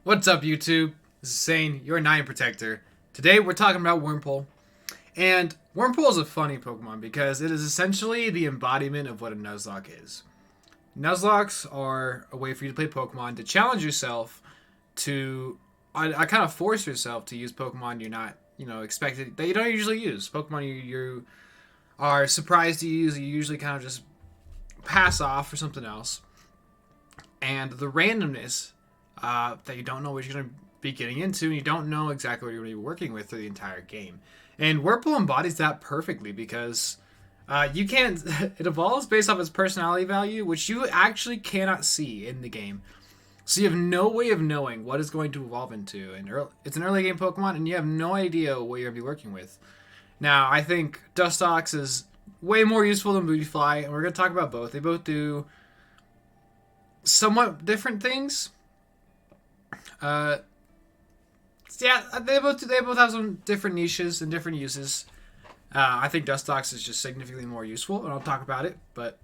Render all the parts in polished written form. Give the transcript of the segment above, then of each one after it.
What's up, YouTube? This is Sane, your Nine Protector. Today we're talking about Wurmple. And Wurmple is a funny Pokemon because it is essentially the embodiment of what a Nuzlocke is. Nuzlocks are a way for you to play Pokemon, to challenge yourself, to I kind of force yourself to use Pokemon you're not, expected, that you don't usually use. Pokemon you are surprised to use, you usually kind of just pass off for something else. And the randomness that you don't know what you're going to be getting into, and you don't know exactly what you're going to be working with through the entire game. And Wurmple embodies that perfectly because you can't. It evolves based off its personality value, which you actually cannot see in the game. So you have no way of knowing what it's going to evolve into. And it's an early game Pokemon, and you have no idea what you're going to be working with. Now, I think Dustox is way more useful than Beautyfly, and we're going to talk about both. They both do somewhat different things. Yeah, they both have some different niches and different uses. I think Dustox is just significantly more useful, and I'll talk about it. But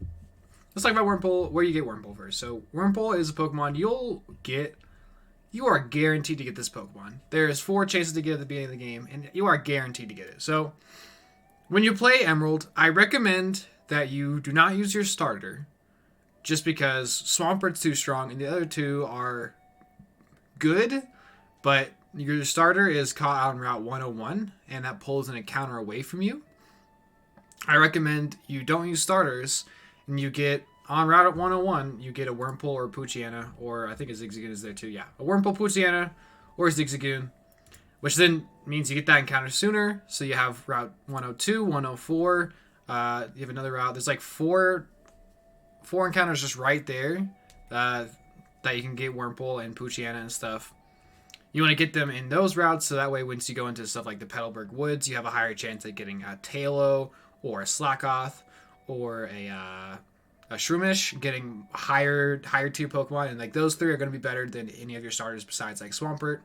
let's talk about Wurmple. Where you get Wurmple first. So Wurmple is a Pokemon you are guaranteed to get this Pokemon. There's 4 chances to get it at the beginning of the game, and you are guaranteed to get it. So when you play Emerald, I recommend that you do not use your starter, just because Swampert's too strong, and the other two are good, but your starter is caught out on Route 101, and that pulls an encounter away from you. I recommend you don't use starters, and you get, on Route 101, you get a Wurmple or a Poochyena, or I think a Zigzagoon is there too, yeah. A Wurmple, Poochyena, or a Zigzagoon, which then means you get that encounter sooner, so you have Route 102, 104, you have another route. There's like four encounters just right there, that you can get Wurmple and Poochyena and stuff. You want to get them in those routes, so that way once you go into stuff like the Petalburg Woods, you have a higher chance of getting a Tailo or a Slackoth or a Shroomish, getting higher tier Pokemon, and like those 3 are going to be better than any of your starters besides like Swampert.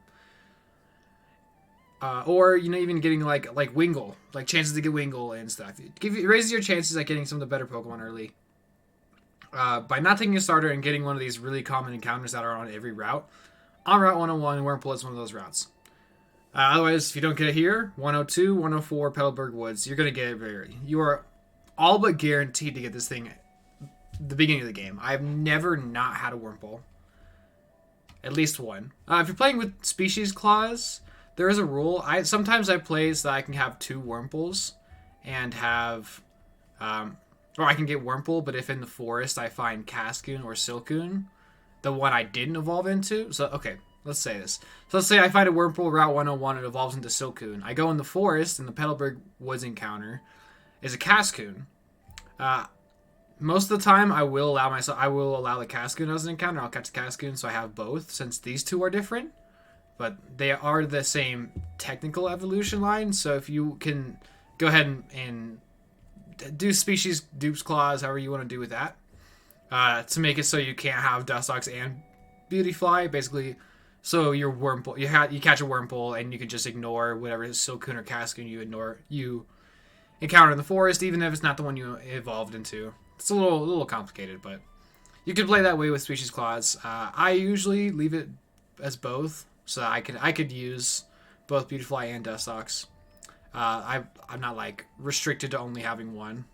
Or even getting like Wingull, like chances to get Wingull and stuff. It raises your chances at getting some of the better Pokemon early. By not taking a starter and getting one of these really common encounters that are on every route. On Route 101, Wurmple is one of those routes. Otherwise, if you don't get it here, 102, 104, Petalburg Woods, you're going to get it very early. You are all but guaranteed to get this thing at the beginning of the game. I've never not had a Wurmple. At least one. If you're playing with Species Clause, there is a rule. Sometimes I play so that I can have 2 Wurmples and have... or I can get Wurmple, but if in the forest I find Cascoon or Silcoon, the one I didn't evolve into. So, okay, let's say this. So let's say I find a Wurmple Route 101 and it evolves into Silcoon. I go in the forest, and the Petalburg Woods encounter is a Cascoon. Most of the time, I will allow the Cascoon as an encounter. I'll catch the Cascoon, so I have both, since these two are different. But they are the same technical evolution line, so if you can go ahead and do Species Dupes Clause, however you want to do with that, to make it so you can't have Dustox and Beautyfly, basically. So your Wurmple, you catch a Wurmple and you can just ignore whatever Silcoon or Cascoon you encounter in the forest, even if it's not the one you evolved into. It's a little complicated, but you can play that way with Species Clause. I usually leave it as both, so I could use both Beautyfly and Dustox. I'm not like restricted to only having one.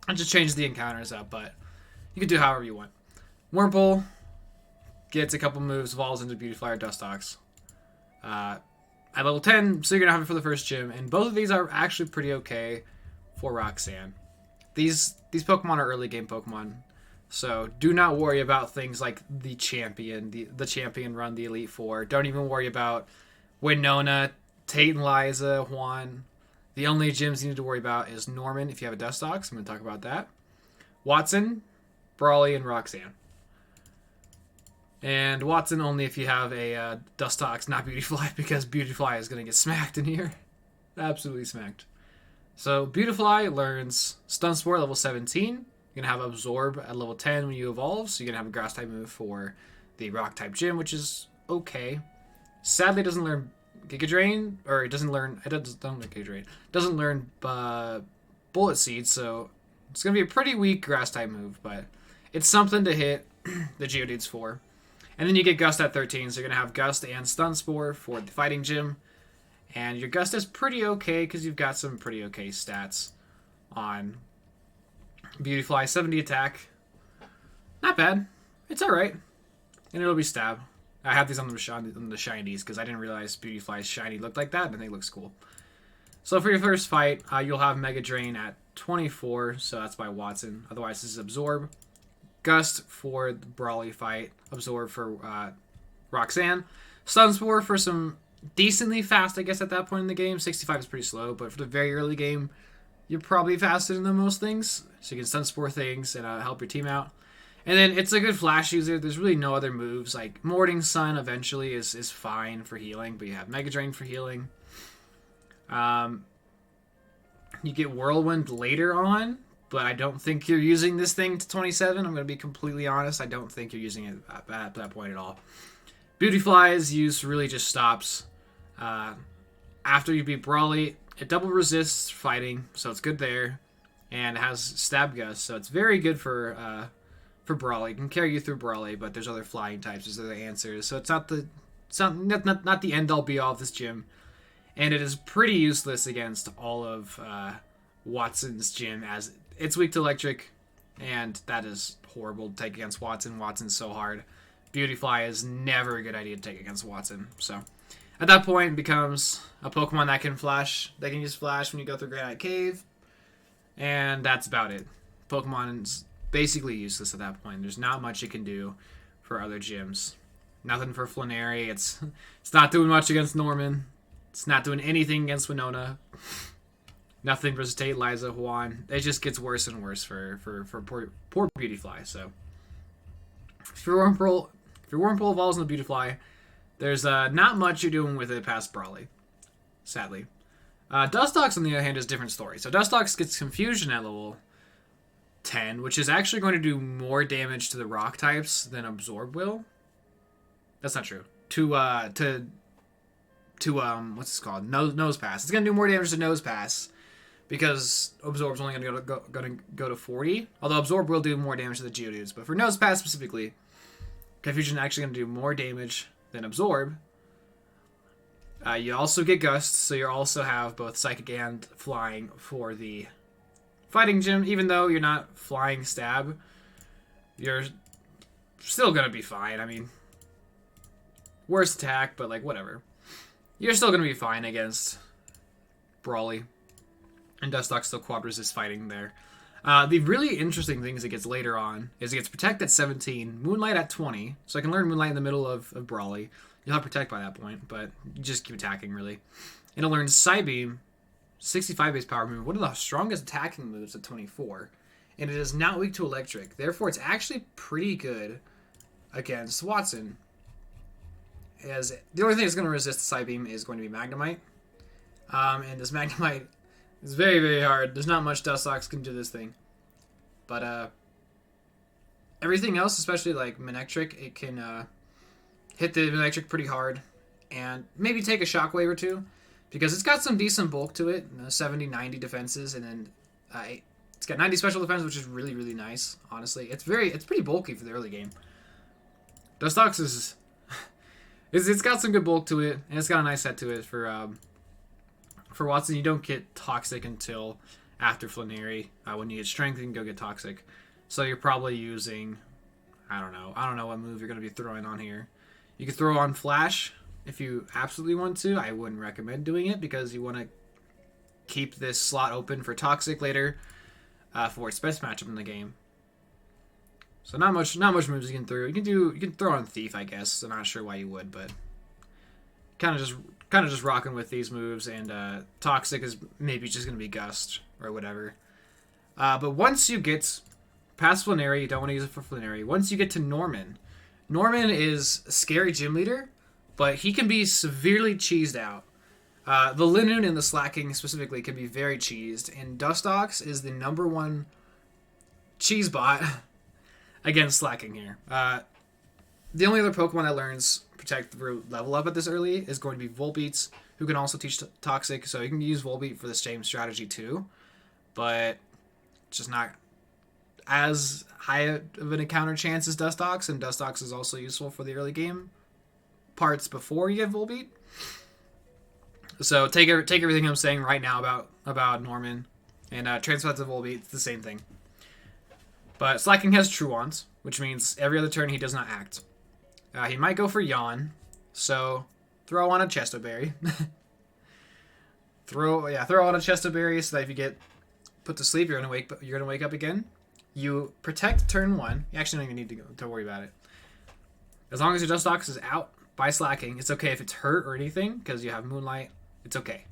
I just change the encounters up, but you can do however you want. Wurmple gets a couple moves, evolves into Beautyfly or Dustox. At level 10, so you're going to have it for the first gym, and both of these are actually pretty okay for Roxanne. These Pokemon are early game Pokemon, so do not worry about things like the Champion, the Champion run, the Elite Four. Don't even worry about Winona, Tate and Liza, Juan. The only gyms you need to worry about is Norman if you have a Dustox. I'm going to talk about that. Watson, Brawley, and Roxanne. And Watson only if you have a Dustox, not Beautyfly, because Beautyfly is going to get smacked in here. Absolutely smacked. So Beautyfly learns Stun Spore at level 17. You're going to have Absorb at level 10 when you evolve, so you're going to have a Grass type move for the Rock type gym, which is okay. Sadly, it doesn't learn Giga Drain, or it doesn't learn Giga Drain. It doesn't learn Bullet Seed, so it's going to be a pretty weak Grass type move, but it's something to hit the Geodudes for. And then you get Gust at 13, so you're going to have Gust and Stun Spore for the Fighting Gym. And your Gust is pretty okay because you've got some pretty okay stats on Beautyfly. 70 attack. Not bad. It's alright. And it'll be Stab. I have these on the shinies because I didn't realize Beautyfly's shiny looked like that, and it looks cool. So for your first fight, you'll have Mega Drain at 24, so that's by Watson. Otherwise, this is Absorb. Gust for the Brawly fight. Absorb for Roxanne. Stun Spore for some decently fast, I guess, at that point in the game. 65 is pretty slow, but for the very early game, you're probably faster than most things. So you can Stun Spore things and help your team out. And then it's a good flash user. There's really no other moves. Like Morning Sun eventually is fine for healing, but you have Mega Drain for healing. You get Whirlwind later on, but I don't think you're using this thing to 27. I'm going to be completely honest. I don't think you're using it at that point at all. Beautyfly's use really just stops after you beat Brawly. It double resists fighting, so it's good there. And it has Stab Gust, so it's very good for Brawly. It can carry you through Brawly, but there's other flying types, there's other answers. So it's not the end-all be-all of this gym. And it is pretty useless against all of Watson's gym, as it's weak to electric, and that is horrible to take against Watson. Watson's so hard. Beautyfly is never a good idea to take against Watson. So at that point, it becomes a Pokemon that can flash. They can use Flash when you go through Granite Cave, and that's about it. Pokemon's basically useless at that point. There's not much it can do for other gyms. Nothing for Flannery. It's not doing much against Norman. It's not doing anything against Winona. Nothing versus Tate, Liza, Juan. It just gets worse and worse for poor Beautyfly. So if your Wurmple evolves into Beautyfly, there's not much you're doing with it past Brawly, sadly. Dustox, on the other hand, is a different story. So Dustox gets Confusion at level 10, which is actually going to do more damage to the rock types than Absorb will. That's not true. To what's this called? Nose Pass. It's gonna do more damage to Nose Pass because Absorb's only gonna go to 40. Although Absorb will do more damage to the Geodudes, but for Nose Pass specifically, Confusion actually gonna do more damage than Absorb. You also get Gust, so you also have both Psychic and Flying for the Fighting Gym. Even though you're not Flying Stab, you're still gonna be fine. I mean, worse attack, but like whatever. You're still going to be fine against Brawly. And Dustox still quad resist fighting there. The really interesting things it gets later on is it gets Protect at 17, Moonlight at 20. So I can learn Moonlight in the middle of Brawly. You'll have Protect by that point, but you just keep attacking, really. And it'll learn Psybeam, 65 base power move, one of the strongest attacking moves at 24. And it is not weak to Electric. Therefore, it's actually pretty good against Watson. As the only thing that's going to resist the Psybeam is going to be Magnemite. And this Magnemite is very, very hard. There's not much Dustox can do this thing. But everything else, especially like Manectric, it can hit the Manectric pretty hard. And maybe take a Shockwave or two. Because it's got some decent bulk to it. 70, 90 defenses. And then it's got 90 special defense, which is really, really nice. Honestly, it's pretty bulky for the early game. Dustox is... It's got some good bulk to it, and it's got a nice set to it for Watson. You don't get Toxic until after Flannery. When you get Strength, you can go get Toxic. So you're probably using, I don't know what move you're going to be throwing on here. You could throw on Flash if you absolutely want to. I wouldn't recommend doing it because you want to keep this slot open for Toxic later for its best matchup in the game. So not much moves you can throw. You can throw on Thief, I guess. I'm not sure why you would, but kind of just rocking with these moves. And Toxic is maybe just gonna be Gust or whatever. But once you get past Flannery, you don't want to use it for Flannery. Once you get to Norman is a scary gym leader, but he can be severely cheesed out. The Linoon and the Slacking specifically can be very cheesed, and Dustox is the #1 cheese bot against Slacking here. The only other Pokemon that learns Protect through level up at this early is going to be Volbeats, who can also teach Toxic, so you can use Volbeat for the same strategy too, but just not as high of an encounter chance as Dustox, and Dustox is also useful for the early game parts before you get Volbeat. So take everything I'm saying right now about Norman and transfer that to Volbeat. It's the same thing. But Slacking has Truant, which means every other turn he does not act. He might go for Yawn, so throw on a Chestoberry. throw on a Chestoberry so that if you get put to sleep, you're gonna wake up again. You protect turn 1. You actually don't even need to worry about it. As long as your Dustox is out by Slacking, it's okay if it's hurt or anything because you have Moonlight. It's okay.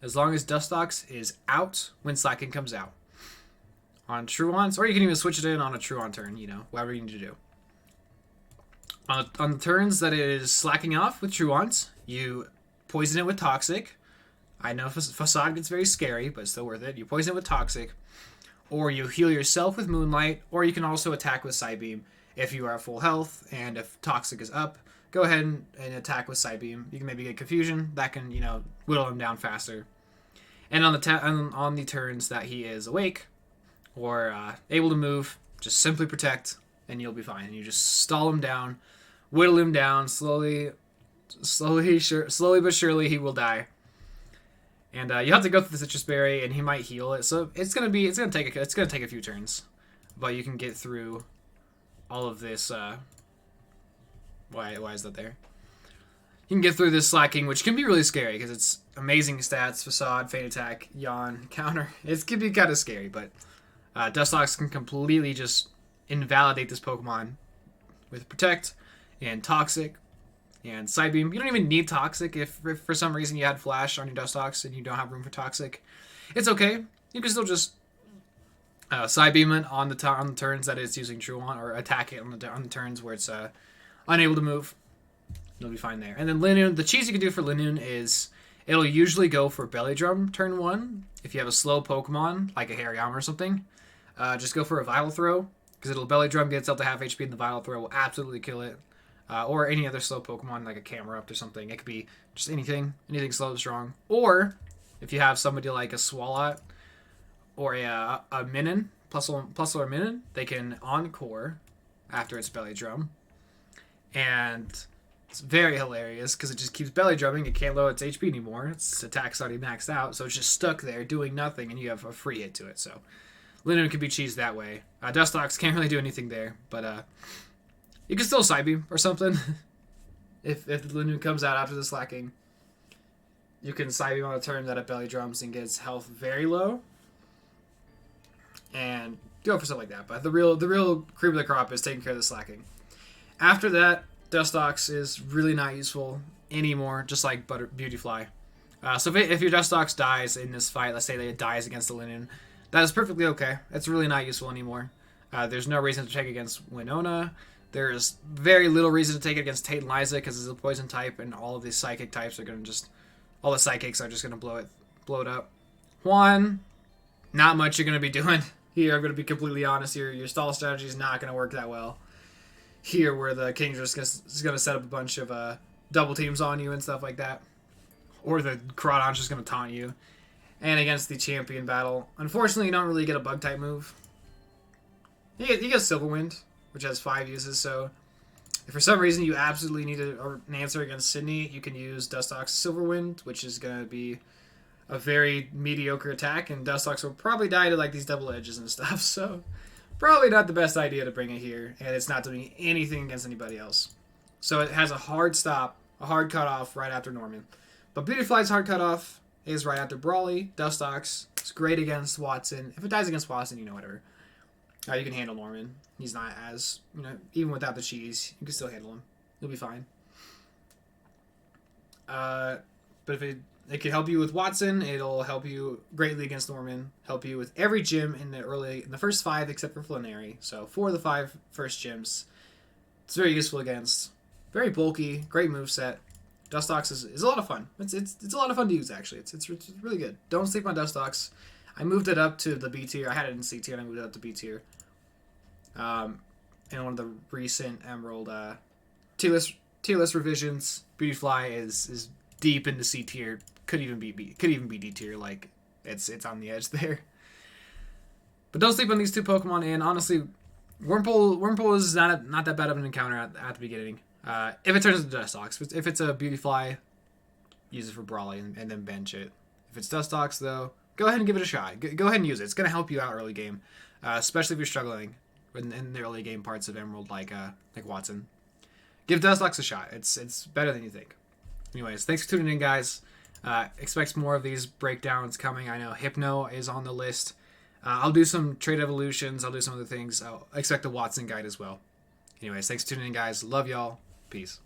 As long as Dustox is out when Slacking comes out. On Truants, or you can even switch it in on a Truant turn, whatever you need to do. On the turns that it is slacking off with Truants, you poison it with Toxic. I know Facade gets very scary, but it's still worth it. You poison it with Toxic, or you heal yourself with Moonlight, or you can also attack with Psybeam if you are at full health, and if Toxic is up, go ahead and attack with Psybeam. You can maybe get Confusion. That can, whittle him down faster. And on the turns that he is awake, or able to move, just simply protect, and you'll be fine. And you just stall him down, whittle him down slowly but surely he will die. And you have to go through the Citrus Berry, and he might heal it. So it's gonna take a few turns, but you can get through all of this. Why is that there? You can get through this Slacking, which can be really scary because it's amazing stats: Facade, Fade Attack, Yawn, Counter. It can be kind of scary, but Dustox can completely just invalidate this Pokemon with Protect and Toxic and Psybeam. You don't even need Toxic if for some reason you had Flash on your Dustox and you don't have room for Toxic. It's okay. You can still just Psybeam it on the turns that it's using Truant, or attack it on the turns where it's unable to move. You'll be fine there. And then Linoone, the cheese you can do for Linoone is it'll usually go for Belly Drum turn 1. If you have a slow Pokemon, like a Hariyama or something, just go for a Vital Throw, because it'll Belly Drum, get itself to half HP, and the Vital Throw will absolutely kill it. Or any other slow Pokemon, like a Camerupt or something. It could be just anything slow and strong. Or, if you have somebody like a Swalot, or a Minun, plus or Minun, they can Encore after its Belly Drum. And it's very hilarious, because it just keeps Belly Drumming. It can't lower its HP anymore. Its attack's already maxed out, so it's just stuck there doing nothing, and you have a free hit to it. So Linoone can be cheesed that way. Dustox can't really do anything there, but you can still Psybeam or something. if Linoone comes out after the Slacking, you can Psybeam on a turn that it Belly Drums and gets health very low, and go for stuff like that. But the real cream of the crop is taking care of the Slacking. After that, Dustox is really not useful anymore, just like Beautyfly. So if your Dustox dies in this fight, let's say that it dies against the Linoone, that is perfectly okay. It's really not useful anymore. There's no reason to take it against Winona. There's very little reason to take it against Tate and Liza, because it's a poison type, and all of these psychic types are going to all the psychics are just going to blow it up. Juan, not much you're going to be doing here. I'm going to be completely honest here. Your stall strategy is not going to work that well here, where the Kingdra is going to set up a bunch of double teams on you and stuff like that. Or the Crawdon's just going to taunt you. And against the champion battle, unfortunately, you don't really get a bug-type move. You get Silverwind, which has 5 uses, so if for some reason you absolutely need an answer against Sydney, you can use Dustox Silverwind, which is going to be a very mediocre attack, and Dustox will probably die to like these double edges and stuff, so probably not the best idea to bring it here, and it's not doing anything against anybody else. So it has a hard stop, a hard cutoff right after Norman. But Beautyfly's hard cutoff is right after Brawly. Dustox is great against Watson. If it dies against Watson, whatever. You can handle Norman. He's not as, even without the cheese, you can still handle him. You'll be fine. But if it can help you with Watson, it'll help you greatly against Norman. Help you with every gym in the first 5 except for Flannery. So 4 of the 5 first gyms. It's very useful against. Very bulky, great moveset. Dustox is a lot of fun. It's a lot of fun to use, actually. It's really good. Don't sleep on Dustox. I moved it up to the B tier. I had it in C tier, and I moved it up to B tier. In one of the recent Emerald tier list revisions, Beautyfly is deep into C tier. Could even be D tier. Like it's on the edge there. But don't sleep on these two Pokemon, and honestly, Wurmple is not that bad of an encounter at the beginning. If it turns into Dustox. If it's a Beautifly, use it for Brawly and then bench it. If it's Dustox, though, go ahead and give it a shot. Go ahead and use it. It's going to help you out early game, especially if you're struggling in the early game parts of Emerald, like Watson. Give Dustox a shot. It's better than you think. Anyways, thanks for tuning in, guys. Expect more of these breakdowns coming. I know Hypno is on the list. I'll do some trade evolutions. I'll do some other things. I'll expect a Watson guide as well. Anyways, thanks for tuning in, guys. Love y'all. Peace.